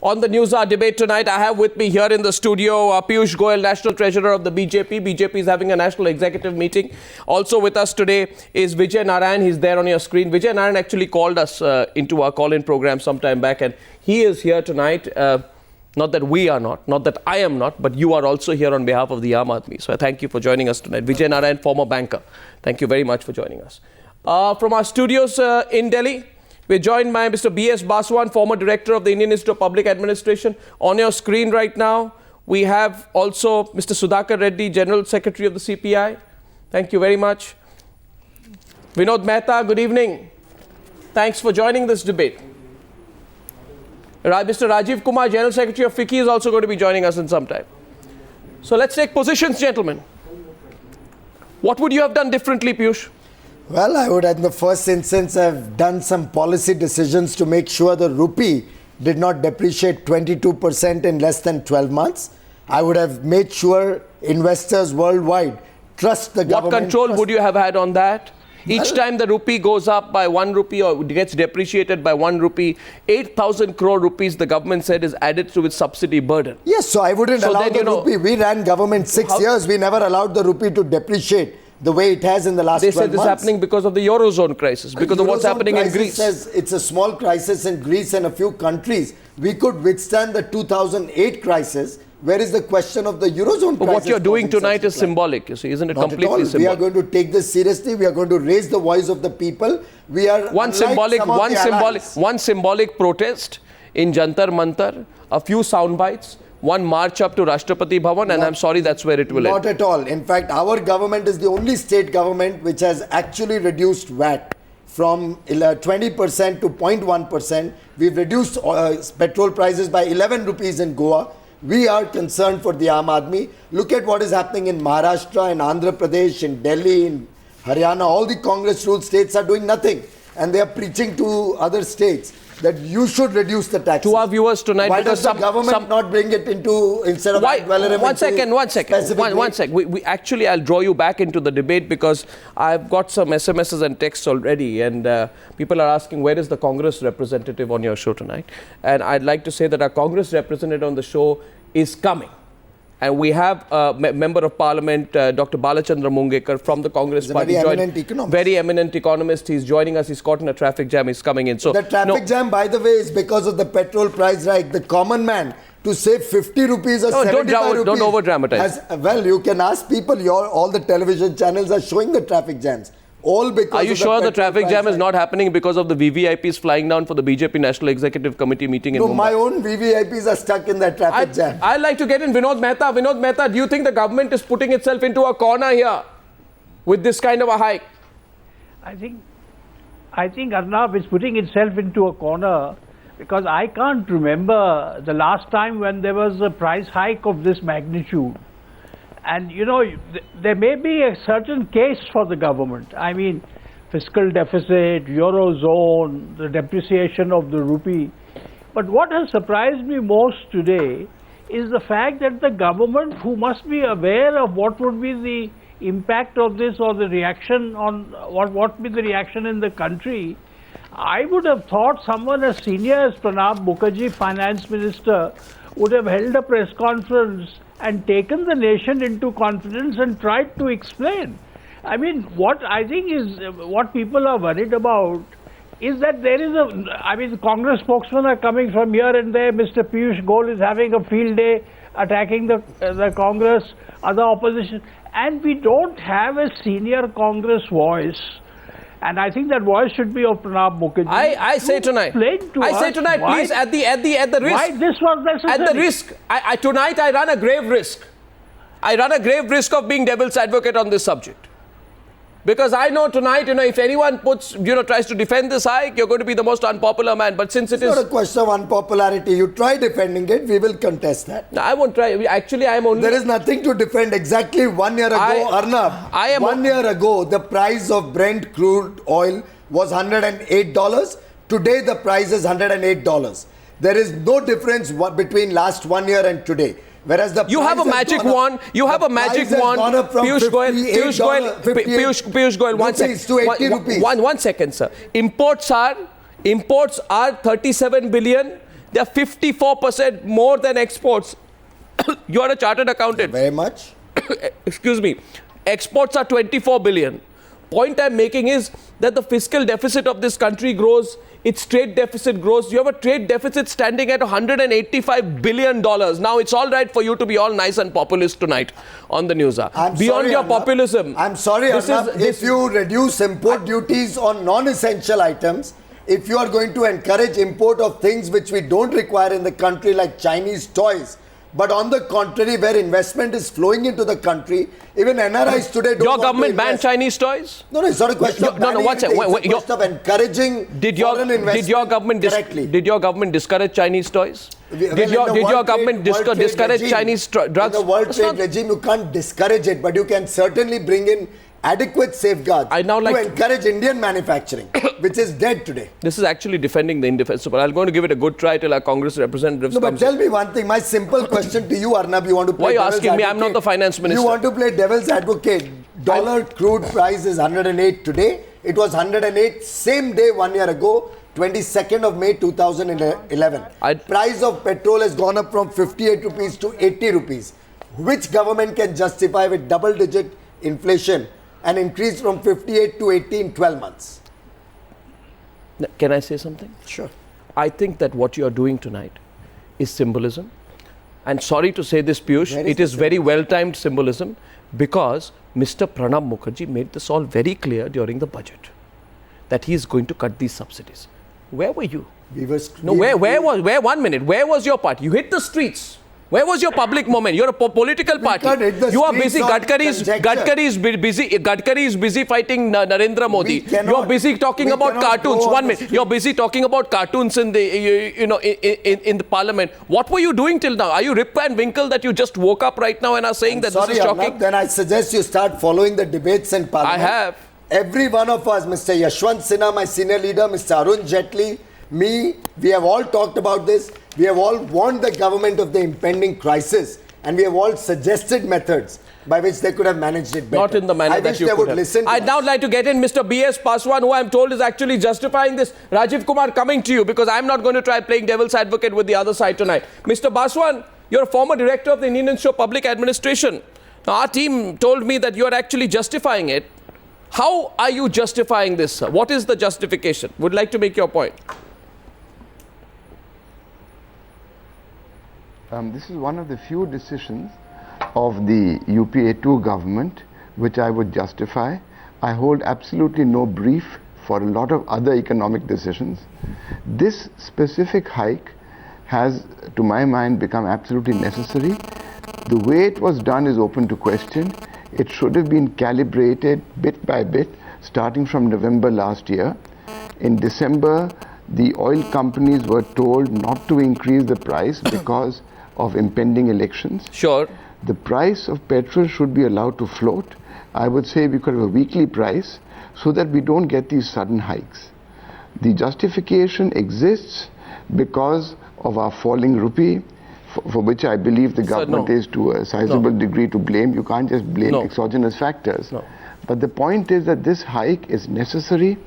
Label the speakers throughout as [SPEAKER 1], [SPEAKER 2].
[SPEAKER 1] On the News Hour debate tonight, I have with me here in the studio Piyush Goyal, National Treasurer of the BJP. BJP is having a national executive meeting. Also with us today is Vijay Narayan. He's there on your screen. Vijay Narayan actually called us into our call-in program some time back, and he is here tonight. Not that we are not that I am not, but you are also here on behalf of the Aam Aadmi. So I thank you for joining us tonight. Vijay Narayan, former banker. Thank you very much for joining us. From our studios in Delhi, we're joined by Mr. B.S. Baswan, former director of the Indian Institute of Public Administration. On your screen right now, we have also Mr. Sudhakar Reddy, General Secretary of the CPI. Thank you very much. Vinod Mehta, good evening. Thanks for joining this debate. Mr. Rajiv Kumar, General Secretary of FICCI, is also going to be joining us in some time. So let's take positions, gentlemen. What would you have done differently, Piyush?
[SPEAKER 2] Well, I would, in the first instance, have done some policy decisions to make sure the rupee did not depreciate 22% in less than 12 months. I would have made sure investors worldwide trust the government.
[SPEAKER 1] What control would you have had on that? Each time the rupee goes up by 1 rupee or gets depreciated by 1 rupee, 8,000 crore rupees the government said is added to its subsidy burden.
[SPEAKER 2] Yes, so I wouldn't allow the rupee. We ran government 6 years. We never allowed the rupee to depreciate the way it has in the last 12 months.
[SPEAKER 1] They said this is happening because of the Eurozone crisis, because of what's happening in Greece.
[SPEAKER 2] Says it's a small crisis in Greece and a few countries. We could withstand the 2008 crisis. Where is the question of the Eurozone crisis?
[SPEAKER 1] But what you're doing tonight is symbolic, you see, isn't it?
[SPEAKER 2] Not
[SPEAKER 1] Completely
[SPEAKER 2] at all.
[SPEAKER 1] symbolic.
[SPEAKER 2] We are going to take this seriously. We are going to raise the voice of the people. We are
[SPEAKER 1] one symbolic protest in Jantar Mantar, a few sound bites, one march up to Rashtrapati Bhavan, and I'm sorry, that's where it will end.
[SPEAKER 2] Not at all. In fact, our government is the only state government which has actually reduced VAT from 20% to 0.1%. We've reduced petrol prices by 11 rupees in Goa. We are concerned for the Aam Aadmi. Look at what is happening in Maharashtra, in Andhra Pradesh, in Delhi, in Haryana. All the Congress-ruled states are doing nothing. And they are preaching to other states that you should reduce the taxes.
[SPEAKER 1] To our viewers tonight,
[SPEAKER 2] why does the government not bring it into, instead of ad valorem?
[SPEAKER 1] One second. We actually, I'll draw you back into the debate because I've got some SMSs and texts already, and people are asking, where is the Congress representative on your show tonight? And I'd like to say that our Congress representative on the show is coming. And we have a Member of Parliament, Dr. Balachandra Mungekar from the Congress Party. Very eminent economist. He's joining us. He's caught in a traffic jam. He's coming in. So
[SPEAKER 2] the traffic jam, by the way, is because of the petrol price hike. The common man, to save 50 rupees or 75 rupees.
[SPEAKER 1] Don't over-dramatize.
[SPEAKER 2] Well, you can ask people. All the television channels are showing the traffic jams. All because
[SPEAKER 1] Are you sure the traffic jam is not happening because of the VVIPs flying down for the BJP National Executive Committee meeting in Mumbai?
[SPEAKER 2] No, my own VVIPs are stuck in that traffic jam.
[SPEAKER 1] I'd like to get in Vinod Mehta. Vinod Mehta, do you think the government is putting itself into a corner here with this kind of a hike?
[SPEAKER 3] I think Arnab is putting itself into a corner because I can't remember the last time when there was a price hike of this magnitude. And, you know, there may be a certain case for the government. I mean, fiscal deficit, Eurozone, the depreciation of the rupee. But what has surprised me most today is the fact that the government, who must be aware of what would be the impact of this or the reaction on what would be the reaction in the country, I would have thought someone as senior as Pranab Mukherjee, Finance Minister, would have held a press conference and taken the nation into confidence and tried to explain. I mean, what I think is what people are worried about is that there is the Congress spokesmen are coming from here and there. Mr. Piyush Goyal is having a field day attacking the Congress, other opposition, and we don't have a senior Congress voice. And I think that voice should be of Pranab Mukherjee.
[SPEAKER 1] I say tonight, please, at the risk.
[SPEAKER 3] Why this was necessary?
[SPEAKER 1] At the risk, tonight I run a grave risk. I run a grave risk of being devil's advocate on this subject. Because I know tonight, if anyone tries to defend this hike, you're going to be the most unpopular man. But since it's
[SPEAKER 2] not a question of unpopularity. You try defending it, we will contest that.
[SPEAKER 1] No, I won't try. Actually, I am only...
[SPEAKER 2] There is nothing to defend. Exactly 1 year ago, Arnab, 1 year ago, the price of Brent crude oil was $108. Today, the price is $108. There is no difference between last 1 year and today. Whereas
[SPEAKER 1] you have a magic wand. You have a magic wand. Piyush Goyal. 1 second, sir. Imports are Imports are 37 billion. They are 54% more than exports. You are a chartered accountant.
[SPEAKER 2] Very much.
[SPEAKER 1] Excuse me. Exports are 24 billion. Point I'm making is that the fiscal deficit of this country grows, its trade deficit grows. You have a trade deficit standing at $185 billion. Now, it's all right for you to be all nice and populist tonight on the news. Beyond
[SPEAKER 2] sorry,
[SPEAKER 1] your
[SPEAKER 2] Arnab.
[SPEAKER 1] populism.
[SPEAKER 2] I'm sorry, Arnab, if you reduce import duties on non-essential items, if you are going to encourage import of things which we don't require in the country like Chinese toys, but on the contrary, where investment is flowing into the country, even NRIs today don't
[SPEAKER 1] Your
[SPEAKER 2] want
[SPEAKER 1] government
[SPEAKER 2] to
[SPEAKER 1] banned
[SPEAKER 2] invest.
[SPEAKER 1] Chinese toys?
[SPEAKER 2] No, it's not a question of
[SPEAKER 1] No,
[SPEAKER 2] banning
[SPEAKER 1] what's it?
[SPEAKER 2] anything. It's a question of encouraging foreign investment directly.
[SPEAKER 1] Did your government discourage Chinese toys? Did your government discourage Chinese drugs?
[SPEAKER 2] In the World
[SPEAKER 1] That's
[SPEAKER 2] Trade
[SPEAKER 1] not-
[SPEAKER 2] regime, you can't discourage it, but you can certainly bring in adequate safeguards
[SPEAKER 1] I now like
[SPEAKER 2] to
[SPEAKER 1] to-
[SPEAKER 2] encourage Indian manufacturing, which is dead today.
[SPEAKER 1] This is actually defending the indefensible. I'm going to give it a good try till our Congress representatives
[SPEAKER 2] No, but
[SPEAKER 1] comes
[SPEAKER 2] tell
[SPEAKER 1] in.
[SPEAKER 2] me one thing. My simple question to you, Arnab, you want to play
[SPEAKER 1] Why are you
[SPEAKER 2] devil's
[SPEAKER 1] asking me? I'm
[SPEAKER 2] advocate.
[SPEAKER 1] not the finance minister.
[SPEAKER 2] You want to play devil's advocate. Dollar crude price is 108 today. It was 108 same day 1 year ago, 22nd of May 2011. Price of petrol has gone up from 58 rupees to 80 rupees. Which government can justify with double-digit inflation an increase from 58 to 80 in 12 months?
[SPEAKER 1] Can I say something?
[SPEAKER 2] Sure.
[SPEAKER 1] I think that what you are doing tonight is symbolism. And sorry to say this, Piyush, it is very well-timed symbolism because Mr. Pranab Mukherjee made this all very clear during the budget that he is going to cut these subsidies. Where were you?
[SPEAKER 2] We were
[SPEAKER 1] No, where was your part? You hit the streets. Where was your public moment? You're a political party.
[SPEAKER 2] can't hit the
[SPEAKER 1] You are
[SPEAKER 2] streets
[SPEAKER 1] busy.
[SPEAKER 2] on
[SPEAKER 1] Gadkari is busy fighting Narendra Modi. You're busy talking about cartoons. 1 minute. You're busy talking about cartoons in the in the parliament. What were you doing till now? Are you Rip Van Winkle that you just woke up right now and are saying that
[SPEAKER 2] Sorry,
[SPEAKER 1] this is shocking?
[SPEAKER 2] Arnab, then I suggest you start following the debates in parliament.
[SPEAKER 1] I have.
[SPEAKER 2] Every one of us, Mr. Yashwant Sinha, my senior leader, Mr. Arun Jaitley, me, we have all talked about this. We have all warned the government of the impending crisis, and we have all suggested methods by which they could have managed it better.
[SPEAKER 1] Not in the manner
[SPEAKER 2] I
[SPEAKER 1] that
[SPEAKER 2] wish
[SPEAKER 1] you
[SPEAKER 2] they
[SPEAKER 1] could
[SPEAKER 2] would
[SPEAKER 1] have.
[SPEAKER 2] listen to
[SPEAKER 1] I'd now
[SPEAKER 2] us.
[SPEAKER 1] like to get in Mr. B.S. Paswan, who I'm told is actually justifying this. Rajiv Kumar, coming to you, because I'm not going to try playing devil's advocate with the other side tonight. Mr. Paswan, you're a former director of the Indian Institute of Public Administration. Now, our team told me that you're actually justifying it. How are you justifying this, sir? What is the justification? Would like to make your point.
[SPEAKER 4] This is one of the few decisions of the UPA2 government which I would justify. I hold absolutely no brief for a lot of other economic decisions. This specific hike has, to my mind, become absolutely necessary. The way it was done is open to question. It should have been calibrated bit by bit, starting from November last year. In December, the oil companies were told not to increase the price because of impending elections.
[SPEAKER 1] Sure.
[SPEAKER 4] The price of petrol should be allowed to float. I would say we could have a weekly price so that we don't get these sudden hikes. The justification exists because of our falling rupee, for which I believe the government is to a sizable degree to blame. You can't just blame exogenous factors. But the point is that this hike is necessary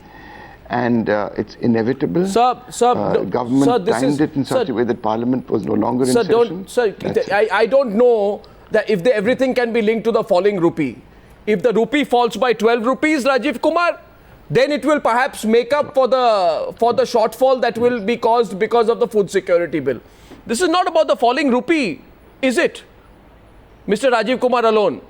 [SPEAKER 4] and it's inevitable. Government timed it in such a way that Parliament was no longer in session.
[SPEAKER 1] I don't know that if everything can be linked to the falling rupee. If the rupee falls by 12 rupees, Rajiv Kumar, then it will perhaps make up for the shortfall that will be caused because of the food security bill. This is not about the falling rupee, is it? Mr. Rajiv Kumar alone.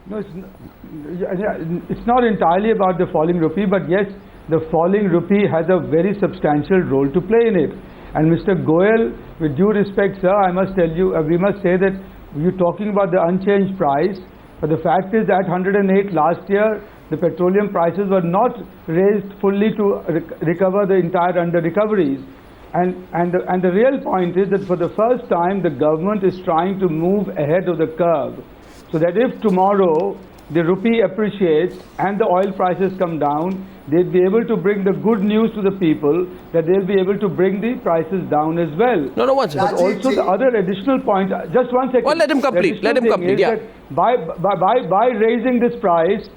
[SPEAKER 3] No, it's not entirely about the falling rupee, but yes, the falling rupee has a very substantial role to play in it. And Mr. Goel, with due respect, sir, I must tell you, we must say that you're talking about the unchanged price, but the fact is that 108 last year, the petroleum prices were not raised fully to recover the entire under-recoveries. And the real point is that for the first time, the government is trying to move ahead of the curve, so that if tomorrow the rupee appreciates and the oil prices come down, they'll be able to bring the good news to the people that they'll be able to bring the prices down as well.
[SPEAKER 1] No, one second.
[SPEAKER 3] But also the other additional point, just 1 second.
[SPEAKER 1] Well, let him complete. Let him complete. Yeah.
[SPEAKER 3] By raising this price,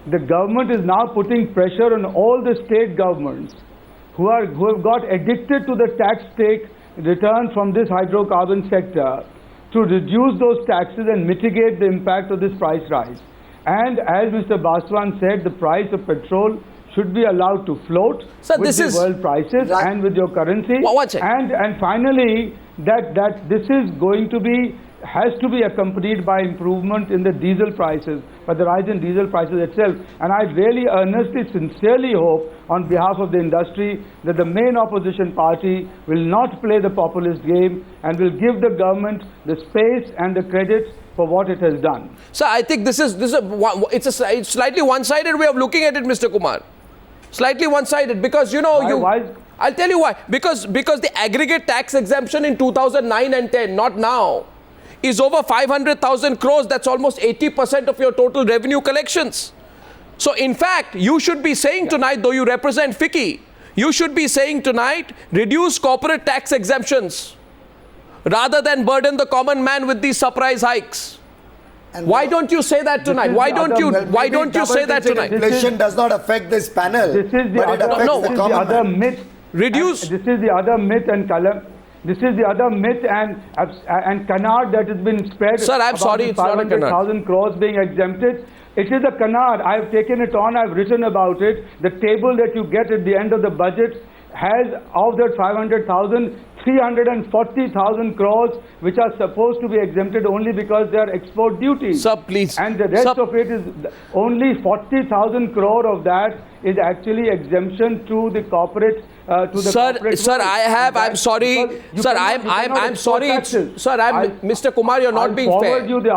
[SPEAKER 3] the government is now putting pressure on all the state governments
[SPEAKER 5] who have got addicted to the tax take return from this hydrocarbon sector to reduce those taxes and mitigate the impact of this price rise. And as Mr. Baswan said, the price of petrol should be allowed to float
[SPEAKER 1] Sir,
[SPEAKER 5] with
[SPEAKER 1] this
[SPEAKER 5] the
[SPEAKER 1] is-
[SPEAKER 5] world prices
[SPEAKER 2] Right.
[SPEAKER 5] and with your currency.
[SPEAKER 1] One second.
[SPEAKER 5] And finally, that this is going to be, has to be accompanied by improvement in the diesel prices, by the rise in diesel prices itself. And I really earnestly, sincerely hope on behalf of the industry that the main opposition party will not play the populist game and will give the government the space and the credit for what it has done.
[SPEAKER 1] So I think it's a slightly one-sided way of looking at it, Mr. Kumar. Slightly one-sided because
[SPEAKER 5] Why?
[SPEAKER 1] I'll tell you why. Because the aggregate tax exemption in 2009 and 10, not now, is over 500,000 crores. That's almost 80% of your total revenue collections. So in fact, you should be saying tonight, though you represent FICCI, you should be saying tonight, reduce corporate tax exemptions rather than burden the common man with these surprise hikes.
[SPEAKER 2] And
[SPEAKER 1] Why don't you say that tonight?
[SPEAKER 5] is
[SPEAKER 1] Why
[SPEAKER 5] the
[SPEAKER 1] don't
[SPEAKER 5] other-
[SPEAKER 1] you?
[SPEAKER 5] well,
[SPEAKER 1] Why don't you say that
[SPEAKER 2] double-digit
[SPEAKER 1] tonight?
[SPEAKER 2] Inflation does not affect this panel,
[SPEAKER 5] This is the
[SPEAKER 2] but it
[SPEAKER 5] other,
[SPEAKER 2] affects
[SPEAKER 1] No.
[SPEAKER 2] the
[SPEAKER 5] this is the
[SPEAKER 2] common
[SPEAKER 5] other
[SPEAKER 2] man.
[SPEAKER 5] myth.
[SPEAKER 1] Reduce.
[SPEAKER 5] And this is the other myth and column. This is the other myth and canard that has been spread.
[SPEAKER 1] Sir, I'm
[SPEAKER 5] about
[SPEAKER 1] sorry,
[SPEAKER 5] the
[SPEAKER 1] it's not a canard.
[SPEAKER 5] 500,000 crores being exempted. It is a canard. I've taken it on. I've written about it. The table that you get at the end of the budget has, of that 500,000, 340,000 crores which are supposed to be exempted only because they are export duties.
[SPEAKER 1] Sir, please.
[SPEAKER 5] And the rest
[SPEAKER 1] Sir-
[SPEAKER 5] of it is only 40,000 crore of that is actually exemption to the corporate to the corporate
[SPEAKER 1] Sir,
[SPEAKER 5] world.
[SPEAKER 1] I'm
[SPEAKER 5] That-
[SPEAKER 1] sorry,
[SPEAKER 5] because you
[SPEAKER 1] sir,
[SPEAKER 5] cannot- you cannot
[SPEAKER 1] I'm
[SPEAKER 5] export
[SPEAKER 1] sorry,
[SPEAKER 5] taxes.
[SPEAKER 1] sir,
[SPEAKER 5] I'll-
[SPEAKER 1] Mr. Kumar, you're not
[SPEAKER 5] I'll
[SPEAKER 1] being
[SPEAKER 5] forward
[SPEAKER 1] fair.
[SPEAKER 5] you the